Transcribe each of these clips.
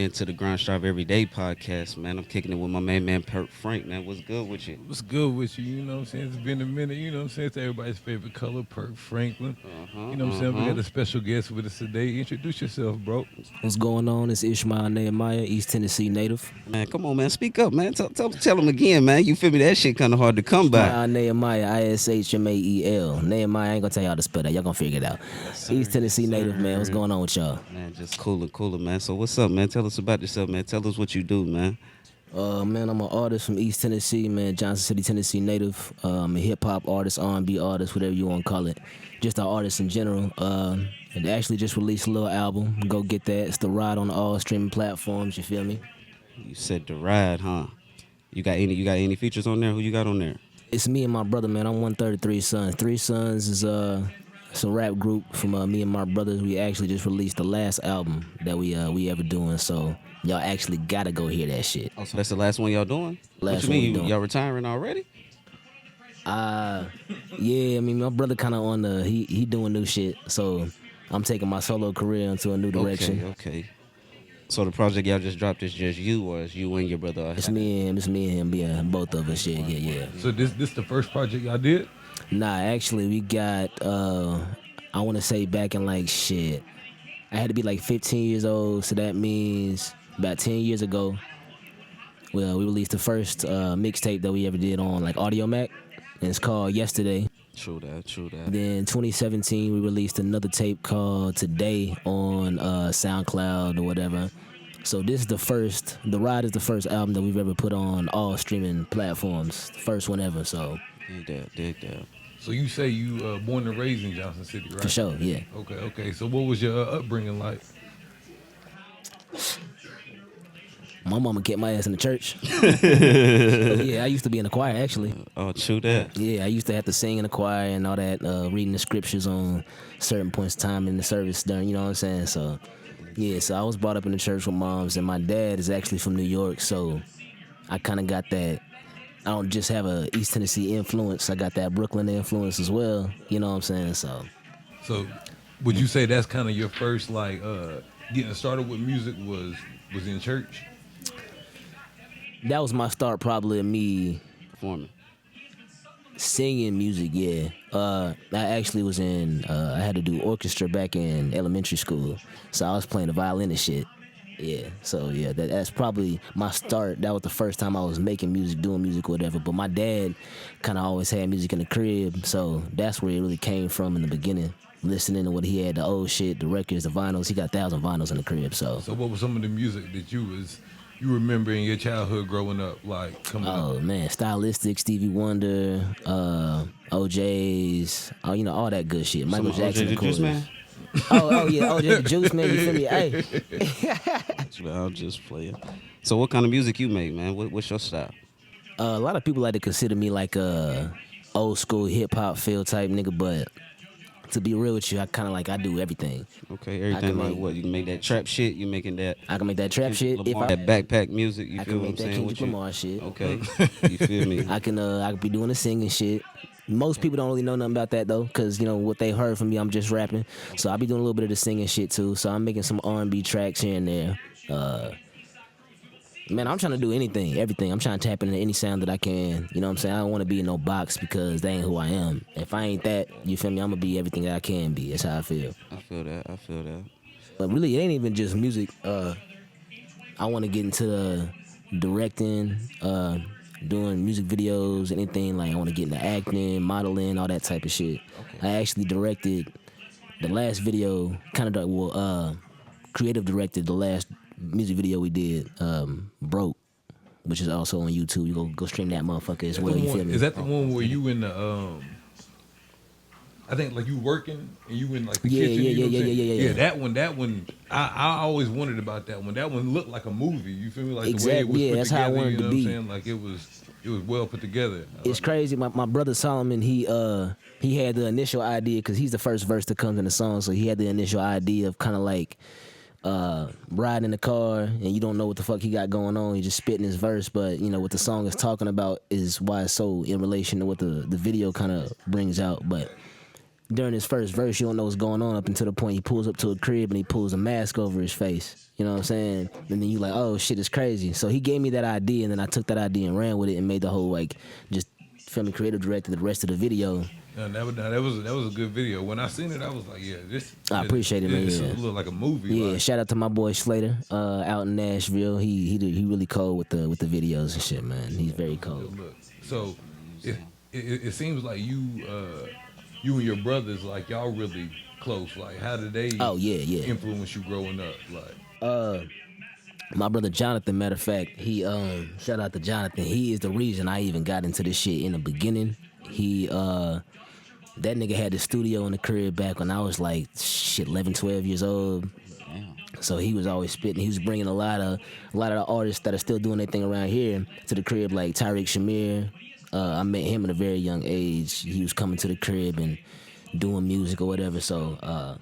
into the Grind Strive Everyday podcast, man. I'm kicking it with my main man, Perk Frank, man. What's good with you? What's good with you? You know what I'm saying? It's been a minute, you know what I'm saying? It's everybody's favorite color, Perk Franklin. You know what I'm saying? We got a special guest with us today. Introduce yourself, bro. What's going on? It's Ishmael, Nehemiah, East Tennessee native. Man, come on, man. Speak up, man. Tell him again, man. You feel me? That shit kind of hard to come by. Ishmael, Nehemiah, Ishmael. Nehemiah, I ain't gonna tell y'all how to spell that. Y'all gonna figure it out. Yes, East Tennessee yes, native, man. What's going on with y'all? Man, just cooler, man. So what's up, man? Tell us about yourself, man. Tell us what you do, man. Man, I'm an artist from East Tennessee, man. Johnson City, Tennessee native. I'm a hip hop artist, R&B artist, whatever you want to call it. Just an artist in general. And actually just released a little album. Go get that. It's The Ride on all streaming platforms. You feel me? You said The Ride, huh? You got any features on there? Who you got on there? It's me and my brother, man. I'm 1/3 of Three Sons. Three Sons is it's a rap group from me and my brothers. We actually just released the last album that we ever doing. So y'all actually gotta go hear that shit. Oh, so that's the last one y'all doing? Last what you one mean? we doing. Y'all retiring already? Yeah. I mean, my brother kind of on the he doing new shit. So I'm taking my solo career into a new direction. Okay. So the project y'all just dropped is just you, or is you and your brother? It's me and him. Yeah, both of us. Yeah. So this the first project y'all did? Nah, actually, we got, I want to say back in like shit. I had to be like 15 years old, so that means about 10 years ago, well, we released the first mixtape that we ever did on like Audio Mac, and it's called Yesterday. True that. Then 2017, we released another tape called Today on SoundCloud or whatever. So this is The Ride is the first album that we've ever put on all streaming platforms. The first one ever, so. Dig that. So you say you born and raised in Johnson City, right? For sure, yeah. Okay. So what was your upbringing like? My mama kept my ass in the church. Yeah, I used to be in the choir, actually. Oh, true that. Yeah, I used to have to sing in the choir and all that, reading the scriptures on certain points of time in the service during, you know what I'm saying? So, yeah, so I was brought up in the church with moms, and my dad is actually from New York, so I kind of got that. I don't just have a East Tennessee influence. I got that Brooklyn influence as well. You know what I'm saying? So Would you say that's kind of your first like getting started with music was in church? that was my start, probably of me Performing. singing music. Yeah, I actually was in. I had to do orchestra back in elementary school, so I was playing the violin and shit. Yeah, so yeah, that's probably my start. That was the first time I was making music, doing music, whatever. But my dad kind of always had music in the crib, so that's where it really came from in the beginning. Listening to what he had, the old shit, the records, the vinyls. He got 1,000 vinyls in the crib. So what was some of the music that you remember in your childhood growing up, like coming up? Oh man, Stylistic, Stevie Wonder, OJ's, all that good shit. Michael Jackson, of course. Oh yeah, OJ the Juice Man. You feel me? Hey. I'll just play it. So what kind of music you make, man? What's your style? A lot of people like to consider me like a old school hip hop feel type nigga, but to be real with you, I kind of I do everything. Okay, everything like what? You can make that trap shit. You making that? I can make that trap shit. That backpack music. You I feel can what I'm make that saying? Kendrick Lamar shit. Okay, you feel me? I can be doing the singing shit. Most people don't really know nothing about that though, cause what they heard from me, I'm just rapping. So I be doing a little bit of the singing shit too. So I'm making some R&B tracks here and there. Man, I'm trying to do anything, everything. I'm trying to tap into any sound that I can. You know what I'm saying? I don't want to be in no box because that ain't who I am. If I ain't that, you feel me? I'm gonna be everything that I can be. That's how I feel. I feel that. But really, it ain't even just music. I want to get into directing, doing music videos, anything. I want to get into acting, modeling, all that type of shit. Okay. I actually directed the last video, creative directed the last music video we did, Broke, which is also on YouTube. You go stream that motherfucker as well. You feel me? Is that the one where you in the I think you working and you in the kitchen? Yeah. That one. I always wondered about that one. That one looked like a movie. You feel me? Exactly. The way it was put that's together. How I wanted you know to be. What I'm saying? It was well put together. It's crazy. My brother Solomon, he had the initial idea because he's the first verse that comes in the song, so he had the initial idea of kind of riding in the car and you don't know what the fuck he got going on. He just spitting his verse, but what the song is talking about is why it's so in relation to what the video kind of brings out. But during his first verse, you don't know what's going on up until the point he pulls up to a crib and he pulls a mask over his face. You know what I'm saying? And then you like, oh shit, it's crazy. So he gave me that idea, and then I took that idea and ran with it and made the whole like just film and creative directed the rest of the video. Yeah, that was a good video. When I seen it, I was like, yeah, this. I appreciate it, man. It looked like a movie. Yeah, like. shout out to my boy Slater, out in Nashville. He really cold with the videos and shit, man. He's very cold. Look, so it seems like you and your brothers, like y'all really close. Like, how did they? Oh yeah. Influence you growing up, like. My brother Jonathan, matter of fact, he shout out to Jonathan. He is the reason I even got into this shit in the beginning. He that nigga had the studio in the crib back when I was like 11, 12 years old. Damn. So he was always spitting. He was bringing a lot of the artists that are still doing their thing around here to the crib, like Tariq Shamir. I met him at a very young age. He was coming to the crib and doing music or whatever. So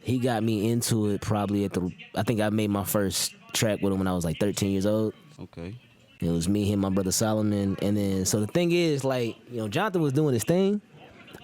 he got me into it probably I think I made my first track with him when I was like 13 years old. Okay. It was me, him, my brother Solomon, and then so the thing is, like, Jonathan was doing his thing,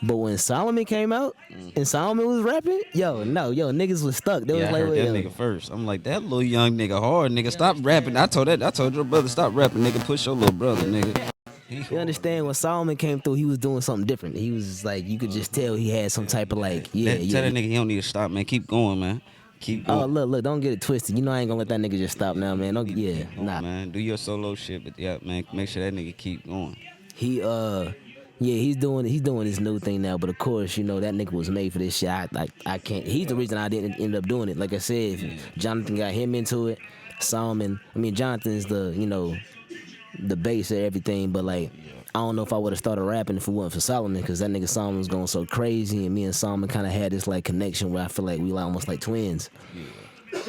but when Solomon came out and Solomon was rapping, niggas was stuck. They was I like, heard that nigga first. I'm like, that little young nigga hard, nigga. Stop rapping. I told your brother, stop rapping, nigga. Push your little brother, nigga. You understand, when Solomon came through, he was doing something different. He was like, you could just tell he had some type of like, Tell that nigga he don't need to stop, man. Keep going, man. Keep going. Oh, look, don't get it twisted. I ain't gonna let that nigga just stop now, man. Nah. Man, do your solo shit, but yeah, man, make sure that nigga keep going. He's doing his new thing now, but of course, that nigga was made for this shit. I can't. He's the reason I didn't end up doing it. Like I said, if Jonathan got him into it. Jonathan's the base of everything, but like, I don't know if I would have started rapping if it wasn't for Solomon, because that nigga Solomon was going so crazy, and me and Solomon kind of had this like connection where I feel like we like almost like twins.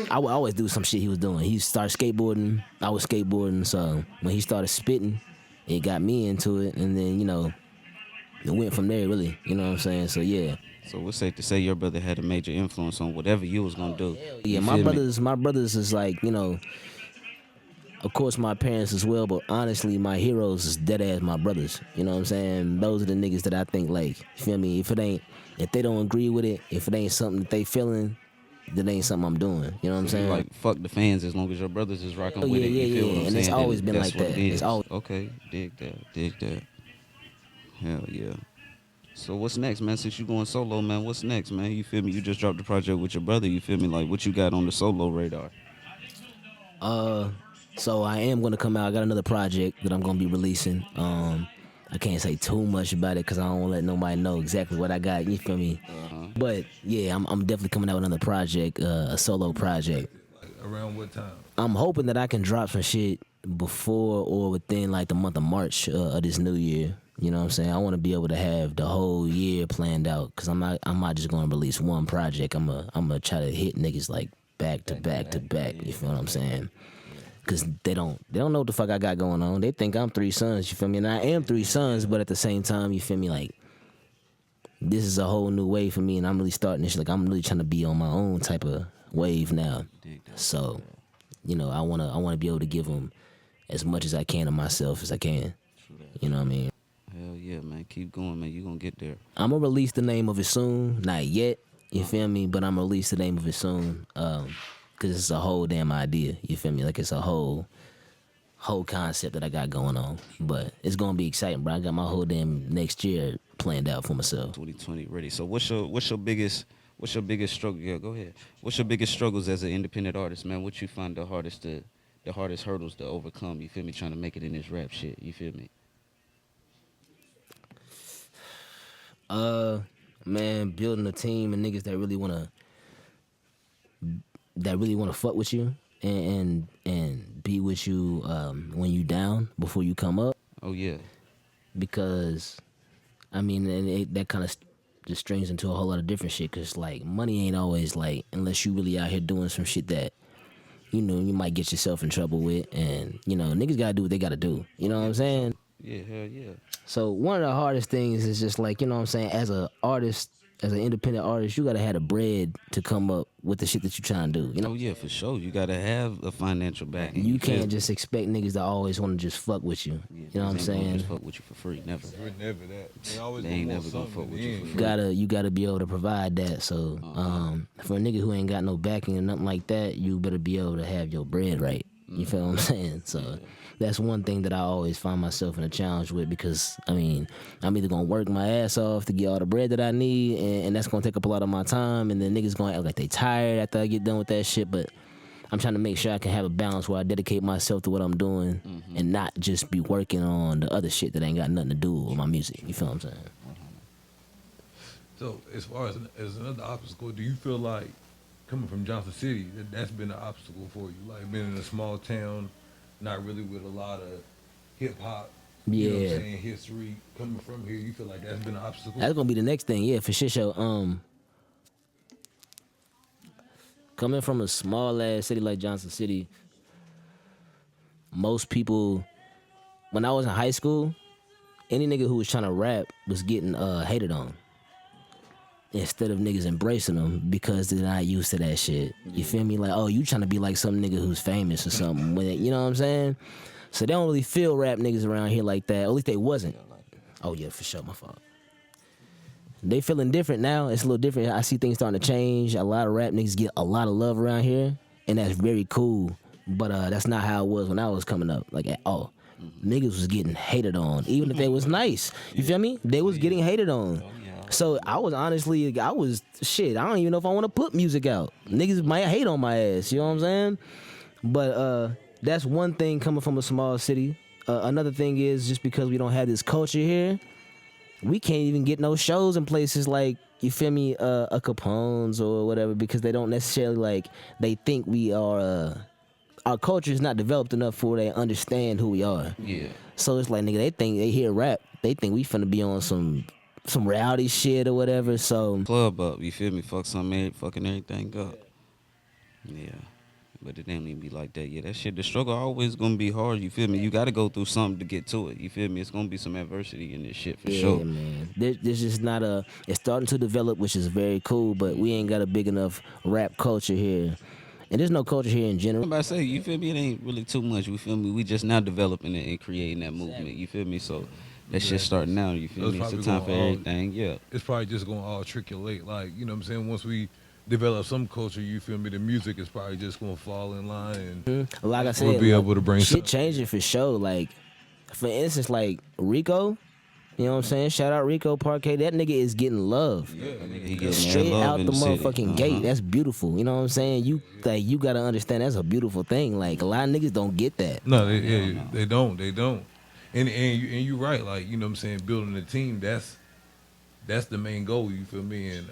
I would always do some shit he was doing. He started skateboarding, I was skateboarding, so when he started spitting, it got me into it, and then it went from there, really. You know what I'm saying? So yeah. So it's safe to say your brother had a major influence on whatever you was gonna do. Yeah, my brothers is like, of course my parents as well, but honestly my heroes is dead ass my brothers. You know what I'm saying? Those are the niggas that I think, like, you feel me? If they don't agree with it, if it ain't something that they feeling, then it ain't something I'm doing. You know what I'm saying? Like, fuck the fans as long as your brothers is rocking with it. You feel what I'm and saying? it's always been That's like that. It It's is. always Okay, dig that. Hell yeah. So what's next, man? Since you going solo, man, what's next, man? You feel me? You just dropped the project with your brother. You feel me? Like, what you got on the solo radar? So I am gonna come out. I got another project that I'm gonna be releasing. I can't say too much about it because I don't want to let nobody know exactly what I got. You feel me? But yeah, I'm definitely coming out with another project, a solo project. Like, around what time? I'm hoping that I can drop some shit before or within like the month of March of this new year. You know what I'm saying? I want to be able to have the whole year planned out, because I'm not just gonna release one project. I'm gonna try to hit niggas like back to back to back. You feel what I'm saying? Cause they don't know what the fuck I got going on. They think I'm 3 Sons, you feel me? And I am 3 Sons, but at the same time, you feel me, like, this is a whole new wave for me, and I'm really starting this, like, I'm really trying to be on my own type of wave now. So, I wanna be able to give them as much as I can of myself as I can. You know what I mean? Hell yeah, man. Keep going, man. You gonna get there. I'm gonna release the name of it soon. Not yet, you feel me? But I'm gonna release the name of it soon. Cause it's a whole damn idea, you feel me? Like, it's a whole concept that I got going on. But it's gonna be exciting, bro. I got my whole damn next year planned out for myself. 2020 ready. So what's your biggest struggle? Yeah, go ahead. What's your biggest struggles as an independent artist, man? What you find the hardest hurdles to overcome? You feel me? Trying to make it in this rap shit. You feel me? Man, building a team and niggas that really wanna fuck with you and be with you when you down before you come up. Oh yeah. Because that kind of just strings into a whole lot of different shit. Cause like, money ain't always, like, unless you really out here doing some shit that you might get yourself in trouble with, and niggas gotta do what they gotta do. You know what I'm saying? Yeah, hell yeah. So one of the hardest things is just like, as an artist as an independent artist, you gotta have the bread to come up with the shit that you trying to do. You know, Oh yeah, for sure. You gotta have a financial backing. you feel can't me? just expect niggas to always want to just fuck with you. Yeah, You know what I'm niggas ain't gonna saying? just fuck with you for free. Never. We're never that. They always They gonna ain't want never gonna something fuck in with the you end. for You free. gotta be able to provide that. So for a nigga who ain't got no backing or nothing like that, you better be able to have your bread right. You feel what I'm saying? So that's one thing that I always find myself in a challenge with, because I mean, I'm either gonna work my ass off to get all the bread that I need, and that's gonna take up a lot of my time, and then niggas gonna act like they tired after I get done with that shit. But I'm trying to make sure I can have a balance where I dedicate myself to what I'm doing and not just be working on the other shit that ain't got nothing to do with my music. You feel what I'm saying? So as far as another obstacle, do you feel like coming from Johnson City, that's been an obstacle for you? Like being in a small town, not really with a lot of hip hop, you know what I'm Yeah. saying, history, coming from here, you feel like that's been an obstacle? That's gonna be the next thing, yeah, for shit show. Coming from a small ass city like Johnson City, most people, when I was in high school, any nigga who was trying to rap was getting hated on, instead of niggas embracing them because they're not used to that shit. You feel me? Like, oh, you trying to be like some nigga who's famous or something. When you know what I'm saying? So they don't really feel rap niggas around here like that. Or at least they wasn't. Oh yeah, for sure, my fault. They feeling different now. It's a little different. I see things starting to change. A lot of rap niggas get a lot of love around here, and that's very cool. But that's not how it was when I was coming up, like at all. Niggas was getting hated on, even if they was nice. You feel me? They was getting hated on. So I was honestly, shit. I don't even know if I want to put music out. Niggas might hate on my ass. You know what I'm saying? But that's one thing coming from a small city. Another thing is, just because we don't have this culture here, we can't even get no shows in places like, you feel me, a Capone's or whatever, because they don't necessarily, like, they think we are, our culture is not developed enough for they understand who we are. Yeah. So it's like, nigga, they think they hear rap, they think we finna be on some reality shit or whatever. So Club up, you feel me? Fucking everything up. Yeah. But it ain't even be like that. Yeah, that shit, the struggle always gonna be hard, you feel me? You gotta go through something to get to it. You feel me? It's gonna be some adversity in this shit for yeah, sure. man. There's just not it's starting to develop, which is very cool, but we ain't got a big enough rap culture here. And there's no culture here in general. I'm about to say, you feel me? It ain't really too much. You feel me? We just now developing it and creating that movement. You feel me? So that shit starting now. You feel Those me? It's a probably time gonna for all- everything. Yeah. It's probably just going to all triculate. Like, you know what I'm saying? Once we develop some culture, you feel me, the music is probably just going to fall in line. And Like I said, we'll be like, able to bring shit some- changing for sure. Like, for instance, like Rico, you know what I'm saying? Shout out Rico Parquet. That nigga is getting love. He getting that Straight love out in the city. motherfucking gate. That's beautiful. You know what I'm saying? You gotta understand that's a beautiful thing. Like, a lot of niggas don't get that. No, they don't. They don't. And you're right. Like, you know what I'm saying, building a team, that's the main goal, you feel me? And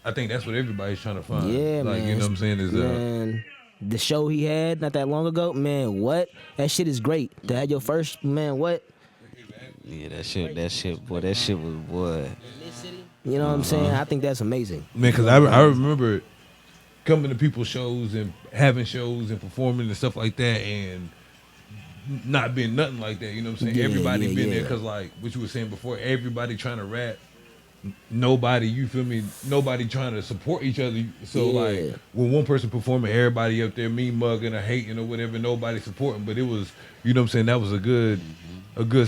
I think that's what everybody's trying to find. Yeah, like, man. you know what I'm saying, is man, the show he had not that long ago, man, what? That shit is great. To have your first, man, what? Yeah, that shit, boy, that shit was boy. You know what I'm saying? I think that's amazing. man, because I remember coming to people's shows and having shows and performing and stuff like that, and not being nothing like that. You know what I'm saying? Yeah, Everybody yeah, been yeah. there because, like what you were saying before, everybody trying to rap. Nobody, you feel me? Nobody trying to support each other. So Yeah. like when one person performing, everybody up there me mugging or hating or whatever, nobody supporting. But it was, you know what I'm saying? That was a good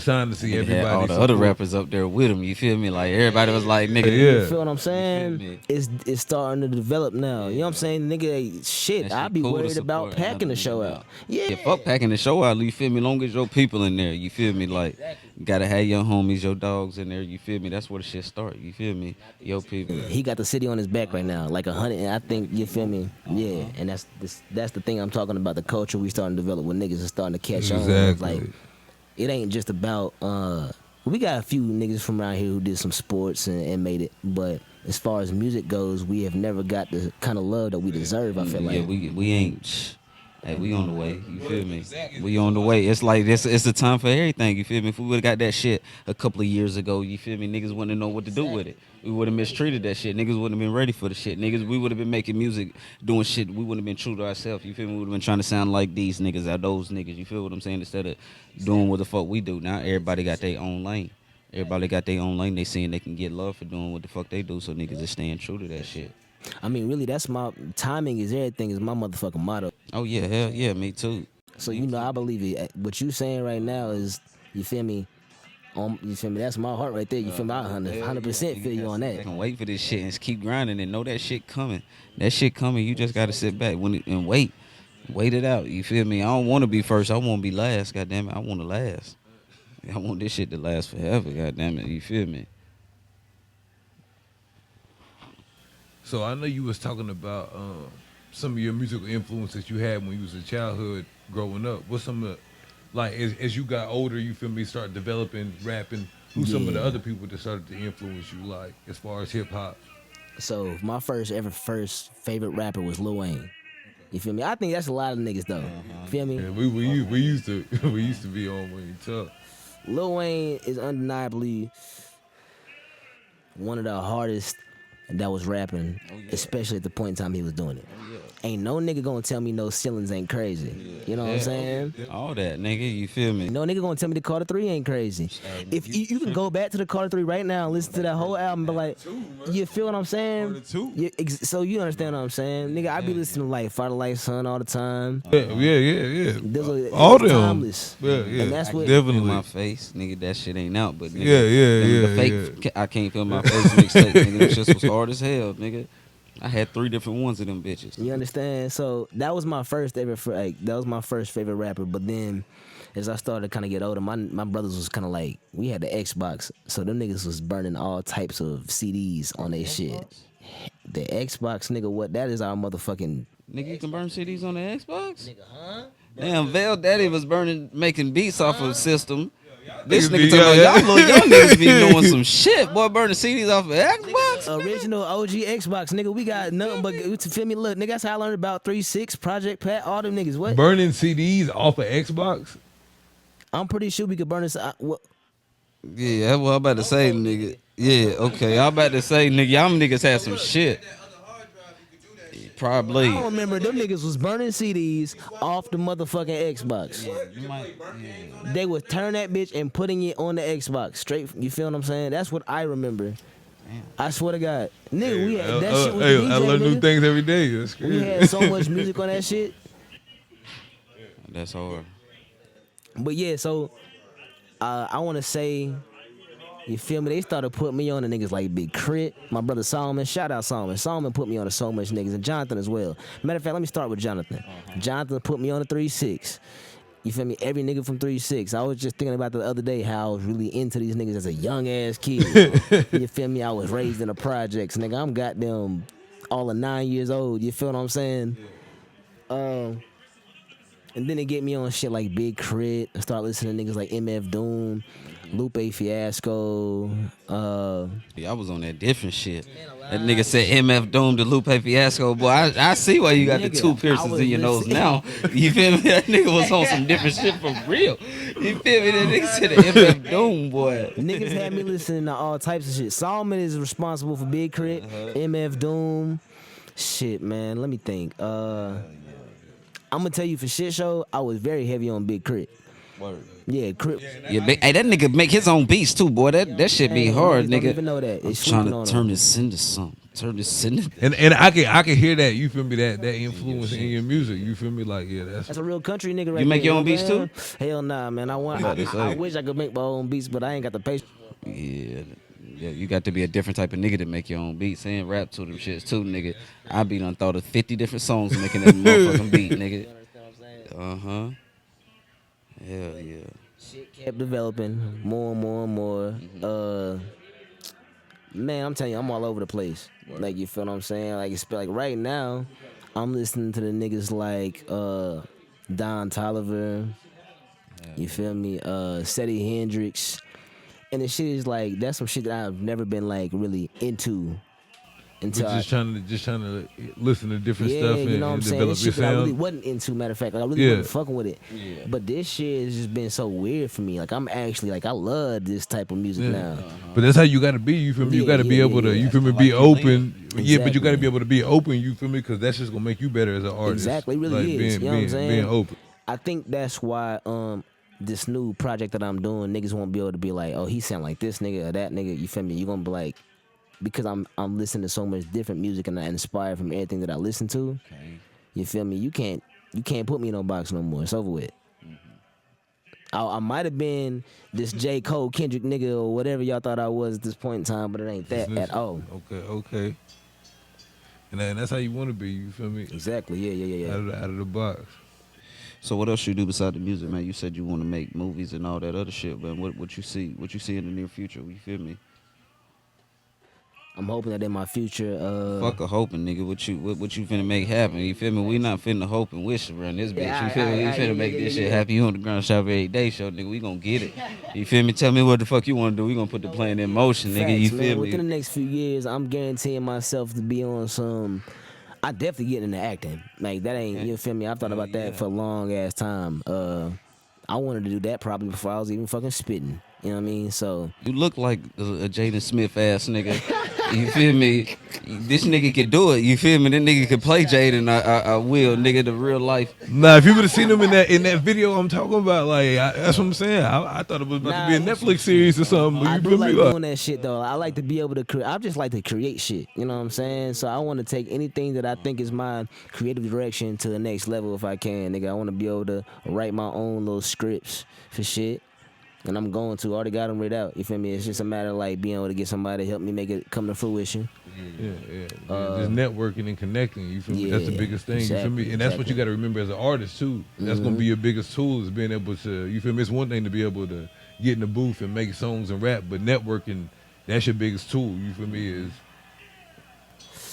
sign to see They everybody. had all the support. other rappers up there with him. You feel me? Like everybody was like, nigga, Yeah. You feel what I'm me? saying? It's starting to develop now. You know what I'm saying? Nigga, shit, That I'd shit be cool to worried about support, packing the nothing show about. out. Yeah. Yeah, fuck packing the show out. You feel me? Long as your people in there. You feel me? Like, you gotta have your homies, your dogs in there. You feel me? That's where the shit start. You feel me? Your people. He got the city on his back right now, like 100. And I think, you feel me? Yeah, and that's the thing I'm talking about. The culture we starting to develop when niggas are starting to catch on. It's Exactly. like, it ain't just about. We got a few niggas from around here who did some sports and made it, but as far as music goes, we have never got the kind of love that we deserve. I feel like. Yeah, we ain't. Hey, we on the way. You feel me? We on the way. It's like it's a time for everything. You feel me? If we would have got that shit a couple of years ago, you feel me? Niggas wouldn't know what to do with it. We would have mistreated that shit. Niggas wouldn't have been ready for the shit. Niggas, we would have been making music, doing shit. We wouldn't have been true to ourselves. You feel me? We would have been trying to sound like these niggas or those niggas. You feel what I'm saying? Instead of doing what the fuck we do. Now everybody got their own lane. Everybody got their own lane. They saying they can get love for doing what the fuck they do, so niggas is staying true to that shit. I mean, really, that's my timing is everything is my motherfucking motto. Oh yeah, hell yeah, me too. So you know, I believe it. What you saying right now is, you feel me? You feel me? That's my heart right there. You feel me? I 100% feel you on I that. can wait for this shit and just keep grinding and know that shit coming. That shit coming. You just gotta sit back and wait it out. You feel me? I don't want to be first. I want to be last. Goddamn it, I want to last. I want this shit to last forever. Goddamn it, you feel me? So I know you was talking about some of your musical influences you had when you was a childhood growing up. What's some of like as you got older, you feel me, start developing rapping? Who's some of the other people that started to influence you, like as far as hip hop? So my first favorite rapper was Lil Wayne. You feel me? I think that's a lot of niggas though. You feel me? Yeah, we used to we used to be on when you talk. Lil Wayne is undeniably one of the hardest that was rapping, especially at the point in time he was doing it. Ain't no nigga gonna tell me no ceilings ain't crazy. You know what I'm saying? All that, nigga. You feel me? No nigga gonna tell me the Carter 3 ain't crazy. If you can go back to the Carter 3 right now and listen to that whole album, but like, you feel what I'm saying? So you understand what I'm saying? Nigga, I be listening to like Father Life Son all the time. Yeah. All them. Timeless. Yeah. And that's what Definitely. In my face, nigga. That shit ain't out, but nigga, Yeah. the fake, I can't feel my face mixtape, nigga. That shit was hard as hell, nigga. I had 3 different ones of them bitches. You understand? So that was my first favorite rapper. But then, as I started to kind of get older, my brothers was kind of like, we had the Xbox, so them niggas was burning all types of CDs on their shit. The Xbox, nigga, what? That is our motherfucking. Nigga, you can burn CDs on the Xbox? Nigga, huh? Damn, Vel Daddy was making beats off of system. This nigga talking about y'all little young niggas be doing some shit. Boy, burning CDs off of Xbox. Original OG Xbox, nigga. We got nothing but, feel me? Look, nigga, that's how I learned about 3.6, Project Pat, all them niggas. What? Burning CDs off of Xbox? I'm pretty sure we could burn this. Yeah, that's what I'm about to say, nigga. Yeah, okay. I'm about to say, nigga, y'all niggas had some shit. Probably. I don't remember. Them niggas was burning CDs off the motherfucking Xbox. They would turn that bitch and putting it on the Xbox straight. You feel what I'm saying? That's what I remember. I swear to God, nigga, we had that shit was DJ, I learn new nigga. things every day. That's We crazy. had so much music on that shit. That's hard. But yeah, so I want to say, you feel me? They started putting me on the niggas like Big Crit, my brother Solomon. Shout out Solomon. Solomon put me on to so much niggas, and Jonathan as well. Matter of fact, let me start with Jonathan. Jonathan put me on a 3.6. You feel me? Every nigga from 3.6. I was just thinking about the other day how I was really into these niggas as a young ass kid. You feel me? I was raised in the projects, nigga. I'm goddamn all of 9 years old. You feel what I'm saying? And then they get me on shit like Big Crit. I start listening to niggas like MF Doom, Lupe Fiasco. Yeah, I was on that different shit. That nigga said MF Doom to Lupe Fiasco. Boy, I see why you got the Nigga, 2 piercings in your nose now. You feel me? That nigga was on some different shit for real. You feel me? That nigga said MF Doom, boy. Niggas had me listening to all types of shit. Solomon is responsible for Big Crit, MF Doom. Shit, man. Let me think. I'm gonna tell you for shit show, I was very heavy on Big Crit. Word. Yeah, Crit. Yeah, hey, that nigga make his own beats too, boy. That shit be hard, niggas nigga. Don't even know that. I'm It's trying sleeping to on turn them. this into something. Turn this into. And I can hear that. You feel me? That influence in your music. You feel me? Like That's a real country nigga right You make there, your own know beats what I'm too? saying? Hell nah, man. I wish I could make my own beats, but I ain't got the patience. Yeah, you got to be a different type of nigga to make your own beats and rap to them shits too, nigga. I be done thought of 50 different songs making that motherfucking beat, nigga. Hell yeah. Shit kept developing more and more and more. Man, I'm telling you, I'm all over the place. Like, you feel what I'm saying? Like, it's like right now, I'm listening to the niggas like Don Toliver. You feel me? Seti Hendrix. And the shit is like, that's some shit that I've never been like really into. Until just trying to listen to different stuff you know what I'm and saying? develop This your shit that I really sound. wasn't into, matter of fact. Like, I really wasn't fucking with it. Yeah. But this shit has just been so weird for me. Like, I'm actually, like, I love this type of music now. But that's how you got to be. You feel me? You got to be able to, you feel me, be open. Yeah, but you got to be able to be open, you feel me? Because that's just going to make you better as an artist. Exactly, it really like is. You know what I'm saying? Being open. I think that's why this new project that I'm doing, niggas won't be able to be like, oh, he sound like this nigga or that nigga. You feel me? You gonna be like, because I'm listening to so much different music and I inspired from everything that I listen to. Okay. You feel me? You can't put me in no box no more. It's over with. I might have been this J. Cole, Kendrick nigga or whatever y'all thought I was at this point in time, but it ain't that at all. Okay. And that's how you want to be. You feel me? Exactly. Yeah. Out of the box. So what else you do beside the music, man? You said you want to make movies and all that other shit, man. What you see? What you see in the near future? You feel me? I'm hoping that in my future, Fuck a hoping, nigga. What you finna make happen? You feel me? We not finna hope and wish around this bitch. You feel me? We finna make this shit happen. You on the ground shop every day, show, nigga. We gonna get it. You feel me? Tell me what the fuck you wanna do. We gonna put the plan in motion, nigga. You facts, feel man. me? Within the next few years, I'm guaranteeing myself to be on some. I definitely get into acting. Like that ain't you feel me? I've thought about that for a long ass time. I wanted to do that probably before I was even fucking spitting. You know what I mean? So You look like a Jaden Smith ass nigga. You feel me? This nigga can do it. You feel me? That nigga can play Jaden. I will, nigga. The real life. Nah, if you would have seen him in that video I'm talking about, like that's what I'm saying. I thought it was about to be a Netflix series or something. But I you do feel like me? Like, doing that shit though. I like to be able to create. I just like to create shit. You know what I'm saying? So I want to take anything that I think is my creative direction to the next level if I can, nigga. I want to be able to write my own little scripts for shit. And I'm going to already got them read out. You feel me? It's just a matter of like being able to get somebody to help me make it come to fruition. Yeah. Just networking and connecting. You feel me? That's the yeah, biggest thing. exactly, You feel me? And that's what you got to remember as an artist too. That's gonna be your biggest tool is being able to. You feel me? It's one thing to be able to get in the booth and make songs and rap, but networking, that's your biggest tool. You feel me? Is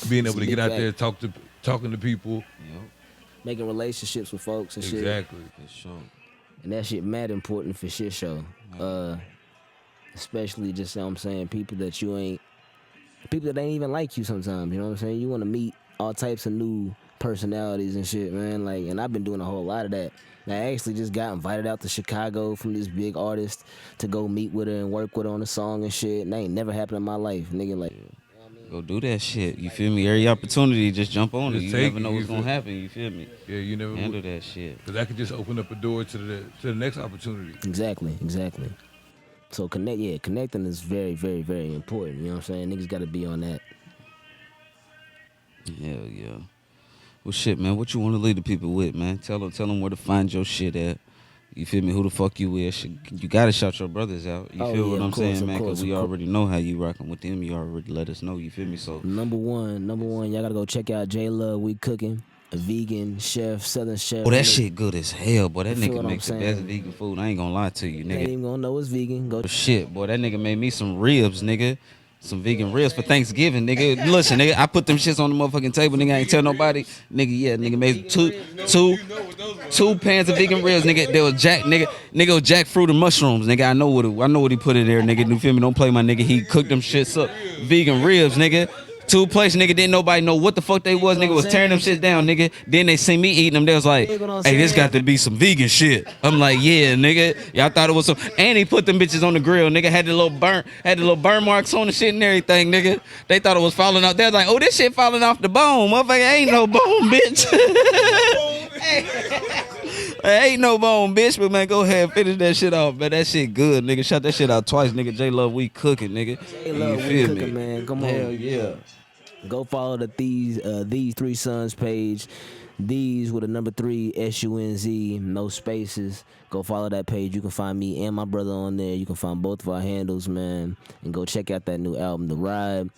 being able to get out there, talking to people. Making relationships with folks and shit. Exactly. For sure. And that shit mad important for shit show. Especially just, you know what I'm saying, people that ain't even like you sometimes, you know what I'm saying? You want to meet all types of new personalities and shit, man. Like, and I've been doing a whole lot of that. And I actually just got invited out to Chicago from this big artist to go meet with her and work with her on a song and shit. And that ain't never happened in my life, nigga. Like, Go do that shit. You feel me? Every opportunity, just jump on it. Just You take never it, know you what's gonna feel- happen. You feel me? Yeah, you never Handle that shit. Because that could just open up a door to the next opportunity. exactly. So connecting is very, very, very important. You know what I'm saying? Niggas got to be on that. Hell yeah. Well, shit, man. What you want to leave the people with, man? Tell them where to find your shit at. You feel me? Who the fuck you is? You gotta shout your brothers out. You Oh, feel yeah, what of I'm course, saying, of man? course, Because we of course. already know how you rocking with them. You already let us know. You feel me? So Number one, y'all gotta go check out J Love. We cooking a vegan chef, Southern chef. oh, that shit good as hell, boy. That You feel nigga what I'm makes the best saying? vegan food. I ain't gonna lie to you, Ain't nigga. even gonna know it's vegan. Go Shit, boy, that nigga made me some ribs, nigga. Some vegan ribs for Thanksgiving, nigga. Listen, nigga, I put them shits on the motherfucking table, nigga. I ain't tell nobody, nigga. Yeah, nigga made two pans of vegan ribs, nigga. They was nigga was jackfruit and mushrooms, nigga. I know what he put in there, nigga. You feel me? Don't play my nigga. He cooked them shits up, vegan ribs, nigga. 2 plates, nigga. Didn't nobody know what the fuck they was, nigga. Was tearing them shits down, nigga. Then they see me eating them. They was like, hey, this got to be some vegan shit. I'm like, yeah, nigga. Y'all thought it was some. And he put them bitches on the grill, nigga. Had the little burn marks on the shit and everything, nigga. They thought it was falling off. They was like, oh, this shit falling off the bone, motherfucker. Ain't no bone, bitch. Ain't no bone, bitch. But man, go ahead, finish that shit off, man. That shit good, nigga. Shout that shit out twice, nigga. J Love, we cooking, nigga. J Love, You we feel cooking, me? man. Come on. Hell yeah. Go follow the these three sons page. These with a number 3 SUNZ, no spaces. Go follow that page. You can find me and my brother on there. You can find both of our handles, man. And go check out that new album, The Ride.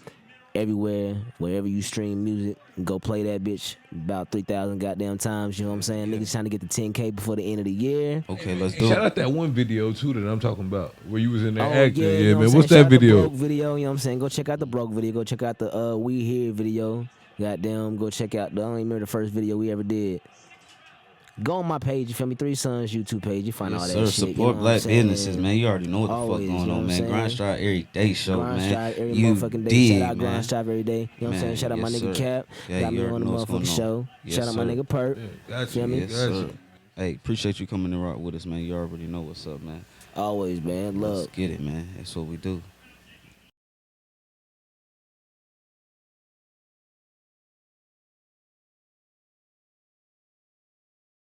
Everywhere, wherever you stream music, go play that bitch about 3,000 goddamn times. You know what I'm saying? Niggas trying to get to 10K before the end of the year. Okay, let's do Shout it. out that one video too that I'm talking about where you was in there Oh, acting. yeah, Yeah, you know man. what What's I'm saying? that Shout out the video? Broke video, you know what I'm saying? Go check out the Broke video. Go check out the We Here video. Goddamn, go check out I don't even remember the first video we ever did. Go on my page, you feel me? 3 Sons YouTube page. You find all Yes, that sir. shit. Support you know what I'm black saying? businesses, man. You already know what the Always, fuck you going know on, what I'm man. saying? Grind Stride every day show, Grind man. Stride every You motherfucking day. dig, Shout out man. Grind Stride every day. You know what I'm saying? Man, Shout out my yes, nigga sir. Cap. Yeah, Got you me already on the know what's going motherfucking on. show. Yes, Shout out my sir. nigga Perk. Yeah, got Feel you. me? Yes, Got sir. you. Hey, appreciate you coming to rock with us, man. You already know what's up, man. Always, man. Love. Let's get it, man. That's what we do.